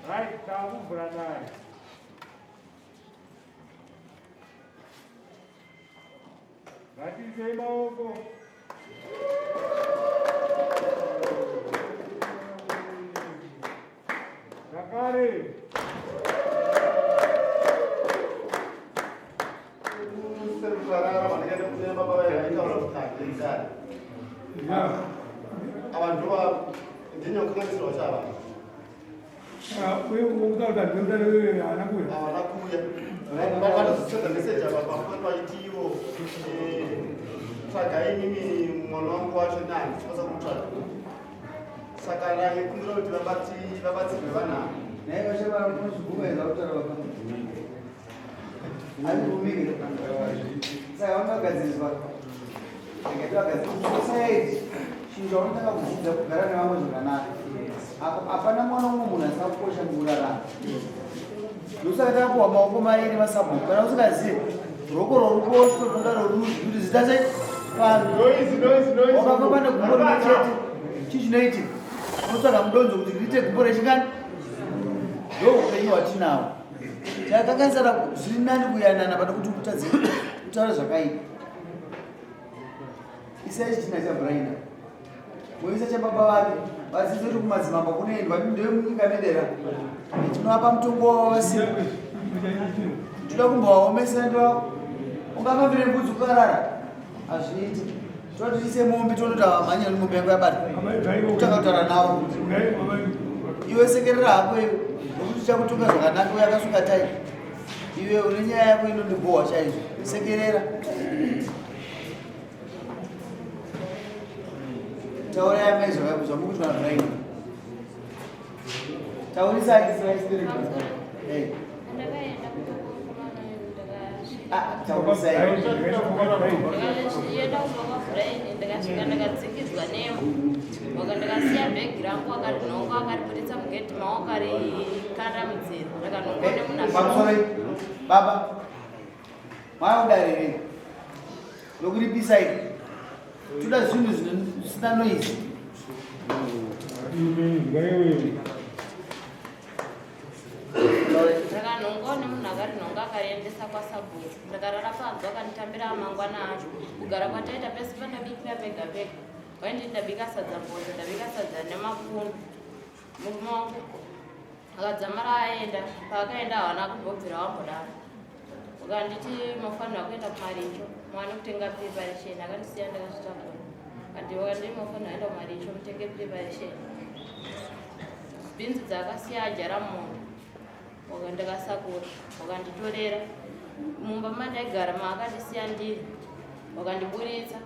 Right, calma, Branai. Vai dizer logo. Zakari. Apana mwana munhu asakosha mukurarama. Lusaka kuwa maoko mairi masabu. Kana usikaziye roko roruboshwe rungaro kuti zita sei pano. Wakafamba negumbo rimwe chete. Chizvinoitika. Unotsvaga mudonzo kuti riite gumbo rechingani. Ndo upenyu hwatinahwo. Chakakanganisira zviri nani kuyanana pane kuti utadze kutaura zvakaipa. Isai chitina chaBraina. Muisa chababa vake. Vadzidzi kuti kumadzimamba kunoendwa ndewe munyika medera. Tinovapa mutongo wavasimba. Tinoda kumbovaomesa ndo ungafambire mbudzi kukarara. Hazviiti. Toti tiise mombe tonoti havamhanya mombe yangu yabata. Takataura navo kuti iwe sekerera hako iwe nokuti chakutonga zvakanaka uye akasuka tai. Iwe une nyaya yako inondibohwa chaizvo. Sekerera. Taura yamai zvamukuti vaBraina. Taurisai Silvester. Taurisai. Baba. Maudarire. Lokuripisa tuda zvinhu zvisina noise. Ndakanongone munhu akarinhonga akariendesa kwaSabhuku. Ndakarara panze akanditambira amangwana acho. Kugara kwataita pese pandabikira pega pega. Waindi ndabika sadza mbodzo, ndabika sadza nemapundu. Murume wangu akadzamara aenda, paakaenda hawana kumbobvira wambodaro. Ukanditi mofanira kuenda kuMaricho, mwana kutenga preparation, akandisiya ndakazvitakura. Kandi wakanditi mofanira kuenda kuMaricho mutenge preparation. Bhinzi dzakasiya ajara munhu. Wakandakasakura, wakanditorera. Mumba mandaigara maakandisiya ndiri. Wakandiburitsa.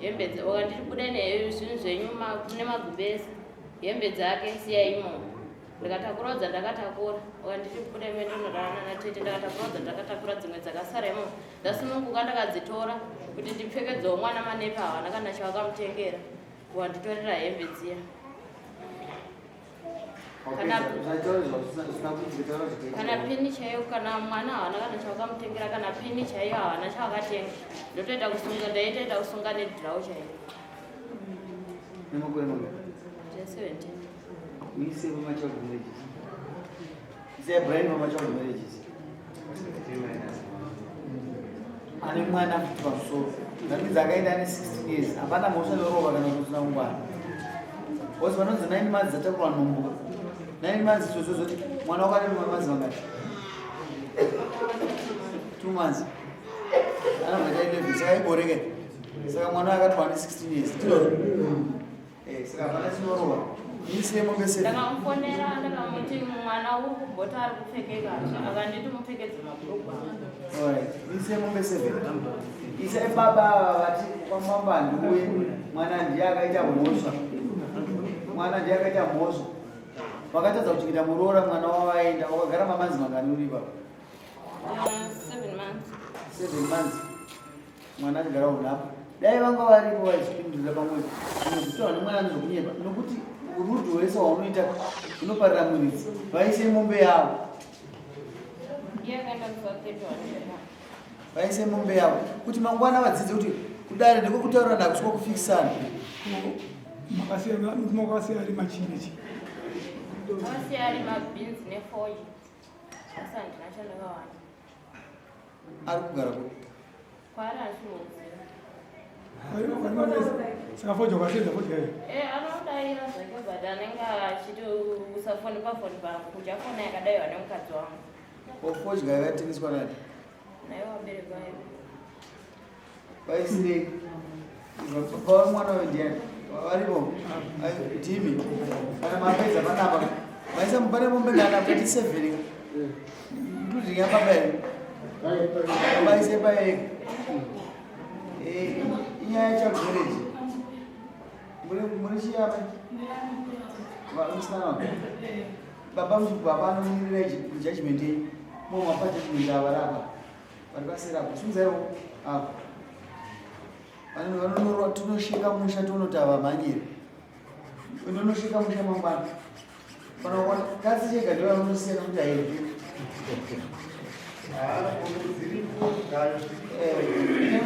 Hembe wakandibuda nezvinhu zvenyu nemagubesi. Hembe dzake siya imomo. Ndakatakura dzandakatakura. Wakanditi buda imwe ndinodarana natete ndakatakura dzandakatakura dzimwe dzakasara imomo. Ndasimuka ndakadzitora kuti ndipfekedzewo mwana manepa hawana kana chavakamutengera. Wakanditorera hembe dziya. Kana peni chaiyo kana mwana hawana kana chavakamutengera kana peni chaiyo hawana chavakatenga. Ndotoita kusunga ndaitoita kusunga nedhirawo chaiyo. Nemakore manga? 17. Uise mumachild marriages. Ise Brain mumachild marriages. Ane mwana kuti pamusoro. Ndapinza akaenda ane 16 years. Hapana mhosva yorova kana kusina ungwana. Bosi vanonzi 9 months dzatakurwa nhombo. 9 months zvozvoti mwana wakati mamanzi mangati 2 months anobva 11 saka iboreke saka mwana akati wane 16 years tino saka hapana chinorova Ise mombe 7. Ndakamfonera ndakamuti mwana uri kubhota ari kupfekeka akanditi mupfekedze mabhurugwa. Alright. Ise mombe 7. Ise baba vati kwamamba nduwe mwana ndiye akaita mhosva. Mwana ndiye akaita mhosva. Vakatadza kuchengeta muroora mwana wavaenda wakagara mamanzi mangani uri baba? 7 months. 7 months. Mwana achigara unapo. Dai vanga varipo vachipindura pamwepo. Zvinokutora nemwana anozokunyepa nokuti urudzi hwese hwaunoita unoparira muridzi. Vaise mombe yavo. Vaise mombe yavo kuti mangwana vadzidze kuti kudare ndekokutaura nakuswa kufikisana. Makasiya ari machinji. Makasiya ari mabhinzi nefoyi. Sasa ndinachondakawana. Ari kugara kuti? Kwari achimudzi. Saka fojo kwasenda fojo yayo. Anodaira zvake but anenge achiti usafonipa kuti afona yakadaiwa nemukadzi wangu. Ofodya yakatengeswa nani? Naye wabereki vayo. Vaisirei? Pauri mwana wendiani? Varipo? Timi? Kana mapedza panapa? Vaisa mupane mombe ngana kuti 7. Ndudzi yamba bai. Vaise bai. Inyaya chakugereji. Muri chiyapa? Vamusana. Baba mubaba anomirira judgment mumapa judgment avarapa. Varikasira kusunzayo apa. Vanonoro tunosvika musha tonotava manyiri. Unonosvika musha mangwana. Panoona kasi chega ndiyo unosiyana kuti airi.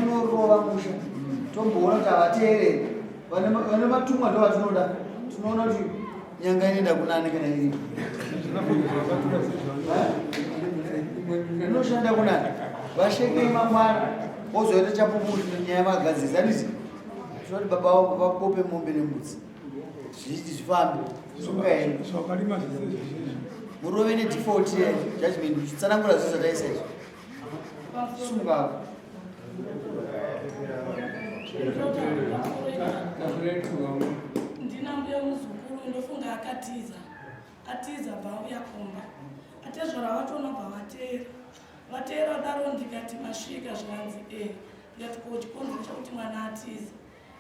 Unorova musha. Tomboona kuti avateereri. Vane matumwa ndo vatinoda. Tunoona kuti nyanga inoenda kunani kana iri. Inoshanda kunani. Vashekei mangwana. Ozoita chapuputi nyaya magadzisa ndisi. Zvoti baba vako vakope mombe nembudzi. Zviti zvifambe. Sungaeni. Sokalima zvese. Murove nedefault judgment uchitsanangura zvose zvataisa izvi. Sunga. Ndina mbuya muzukuru ndofunga akatiza. Atiza bauya komba. Atezvara vatona bavatera. Vatera daro ndikati masvika zvanzi ndikati kochikonzero chakuti mwana atiza.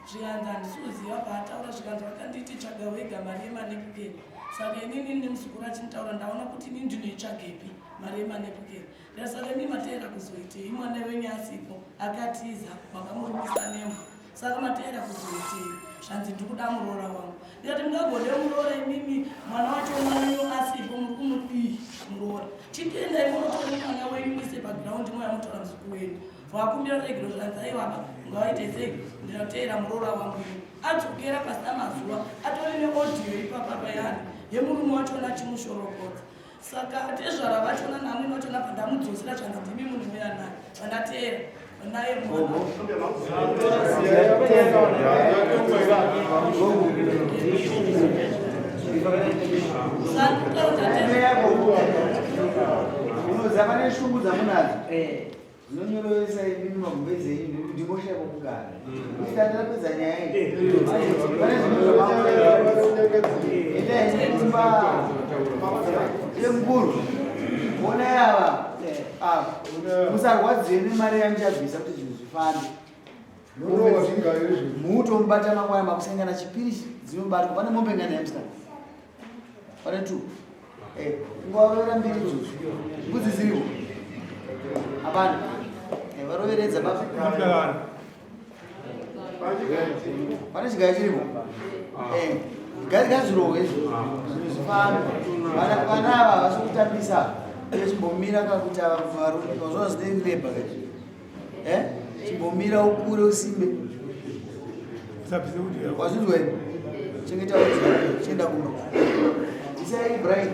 Zvikanzi handisuziva paataura zvikanzi vakanditi tsvaga wega mari yemanepukeni. Saka inini nemuzukuru achinitaura ndaona kuti ini ndinoitsvagepi mari yemanepukeni. Ndasaka ini matera kuzoitei mwana wenyu asipo akatiza makamurumisa Nembwa. Saka matera kuzoitei zvanzi ndikuda muroora wangu. Ndikati mungagode muroora imimi mwana wacho wenyu asipo muri kumudii muroora. Chitiendai munotora mwana wenyu muise pagiraundi moya mutora muzukuru wenyu. Vakumbira regiro zvanzi aiwa ngawaite sei ndinoteera muroora wangu. Adzokera pasina mazuva atore neaudio ipapa payani yemurume wachona chimushorokodza. Saka atezvara vachona namwene wachona pandamudzosera zvanzi ndimi munhu weanaye vandateera naye mwana. Unozama neshungu dzamunadzo. Zinonyorovesa imimi magumbezi enyu nekuti ndimosha kwakugara. Kuitandira pedza nyaya iyi. Pane zvinozvaimba yemukuru. Onai ava. Musarwadziwe nemari yamuchabvisa kuti zvinhu zvifambe. Mutomubata mangwana makusangana chipiri dzinobatwa. Pane mombe ngana yamusikana? Pane 2. Ungarovera mbiri idzodzo. Mbudzi dziripo? Hapana. Varoveredza baba. Pane chigaya chiripo? Gadzirowe zvifambe. Vana ava havasi kutambisa. Chimbomira kakuta varume zvona zvine reba kachi. Chimbomira ukure usimbe. Wazvinzwa here? Chengeta kuti chienda kumba. Isai Ibrahim.